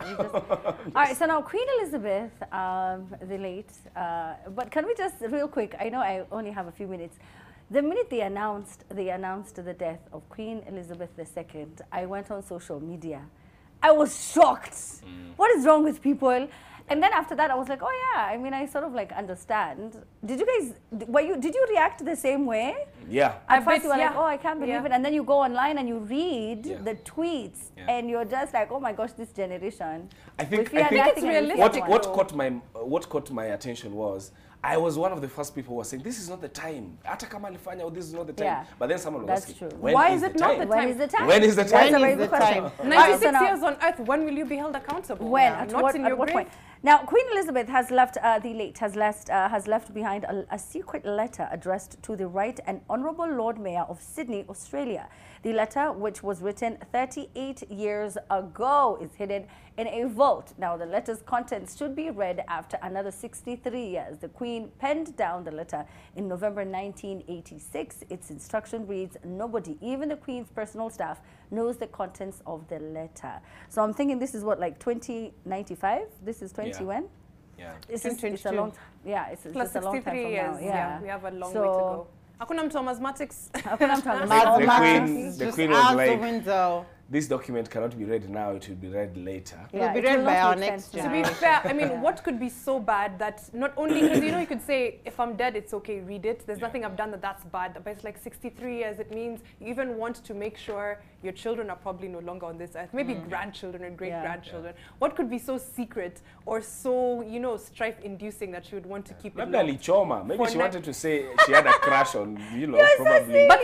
All right, so now Queen Elizabeth, the late, but can we just real quick? I know I only have a few minutes. The minute they announced the death of Queen Elizabeth II, I went on social media. I was shocked. What is wrong with people? And then after that, I was like, oh yeah, I mean, I sort of like understand. Did you guys, did you react the same way? Yeah. At first you were like, oh, I can't believe it. And then you go online and you read the tweets and you're just like, oh my gosh, this generation. I think it's realistic. What caught my attention was, I was one of the first people who was saying, this is not the time. Ata kama alifanya, this is not the time. Yeah. But then someone was That's asking, true. Why is it not the time? When is the time? When is the time? That's a very good question. 96 years on earth, when will you be held accountable? When? Yeah. At Not what, in at your what grave. point? Now, Queen Elizabeth has left, has left behind a secret letter addressed to the Right and Honourable Lord Mayor of Sydney, Australia. The letter, which was written 38 years ago, is hidden in a vault. Now, the letter's contents should be read after another 63 years. The Queen penned down the letter in November 1986. Its instruction reads, nobody, even the Queen's personal staff, knows the contents of the letter. So I'm thinking this is what, like 2095? This is 20 when? Yeah. It's a long time. Yeah, it's Plus just a long time 63 from years. now. Yeah. We have a long way to go. Hakuna mtu wa mathematics. Hakuna mtu wa The Queen was out like, the window. this document cannot be read now, it will be read later. It will be read by our next To be generation. fair, I mean, what could be so bad that not only, because you know, you could say, if I'm dead, it's okay, read it. There's nothing I've done that's bad. But it's like 63 years. It means you even want to make sure your children are probably no longer on this earth. Maybe grandchildren and great-grandchildren. What could be so secret or so, you know, strife-inducing that she would want to keep it Maybe locked? Choma. Maybe she wanted to say she had a crush on, you know, You're so probably. silly. But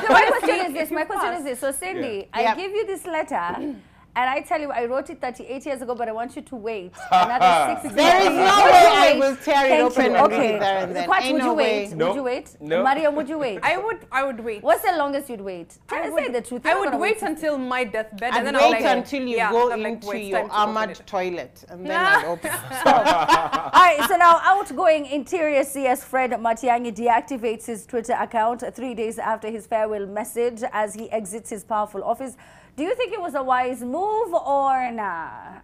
My question is this. My question is this. So, Cindy, I Yep. give you this letter, and I tell you, I wrote it 38 years ago, but I want you to wait another 6 years. There is no way I will tear it open and read Okay. it there and then. Kwat, Ain't would no you way. wait? No. Would you wait? No. Mariam, would you wait? I would wait. What's the longest you'd wait? Say the truth. I You're not would gonna wait until my deathbed, and And then wait I'll like, until you go I'm like, into wait, it's your time to open armored it. toilet and then I'll open it. All right, so now outgoing Interior CS Fred Matiang'i deactivates his Twitter account 3 days after his farewell message as he exits his powerful office. Do you think it was a wise move or nah?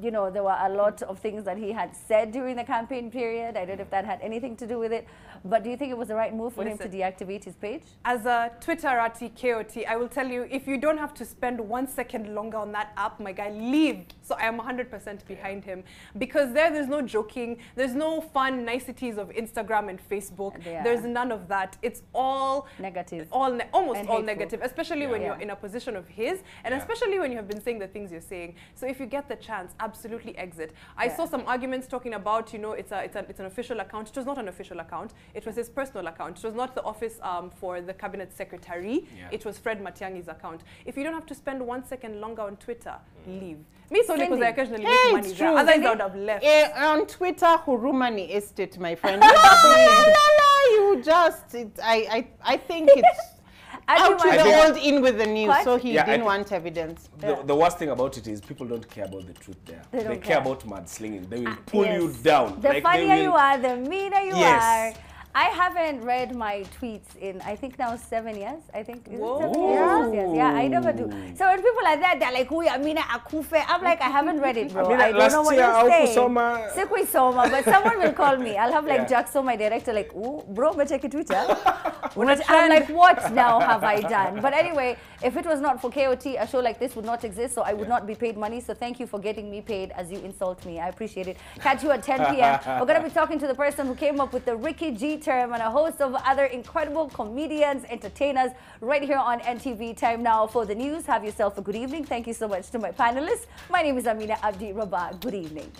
You know, there were a lot of things that he had said during the campaign period. I don't know if that had anything to do with it. But do you think it was the right move for him to deactivate his page? As a Twitterati KOT, I will tell you, if you don't have to spend 1 second longer on that app, my guy, leave. So I am 100% behind him. Because there's no joking. There's no fun niceties of Instagram and Facebook. Yeah. There's none of that. It's all Negative. almost And all hateful. negative, especially when you're in a position of his, and especially when you have been saying the things you're saying. So if you get the chance, absolutely exit. I saw some arguments talking about, you know, it's an official account. It was not an official account. It was his personal account. It was not the office for the cabinet secretary. It was Fred Matiang'i's account. If you don't have to spend 1 second longer on Twitter, leave. Me so because I occasionally make money It's there. true. Otherwise I would have left. On Twitter, Hurumani Estate, my friend. You just, I think it's out to the old, in with the new. What? So he didn't want evidence. The worst thing about it is people don't care about the truth there. They They don't care care. about mudslinging. They will pull you down. The Like, they funnier will- you are, the meaner you Yes. are. I haven't read my tweets in, I think now 7 years. I think, is it Whoa. 7 years? Yes, yeah, I never do. So when people are there, they're like, "Uy, Amina Akufe." I'm like, I haven't read it, bro. Amina, I don't know last what year, you're saying. Aukusoma. Sikwi Soma, but someone will call me. I'll have like Yeah. Jackson, my director, like, "Ooh, bro, me check your Twitter." I'm like, what now have I done? But anyway, if it was not for KOT, a show like this would not exist, so I would not be paid money. So thank you for getting me paid as you insult me. I appreciate it. Catch you at 10 p.m. We're going to be talking to the person who came up with the Ricky G term and a host of other incredible comedians, entertainers, right here on NTV. Time now for the news. Have yourself a good evening. Thank you so much to my panelists. My name is Amina Abdi Rabah. Good evening.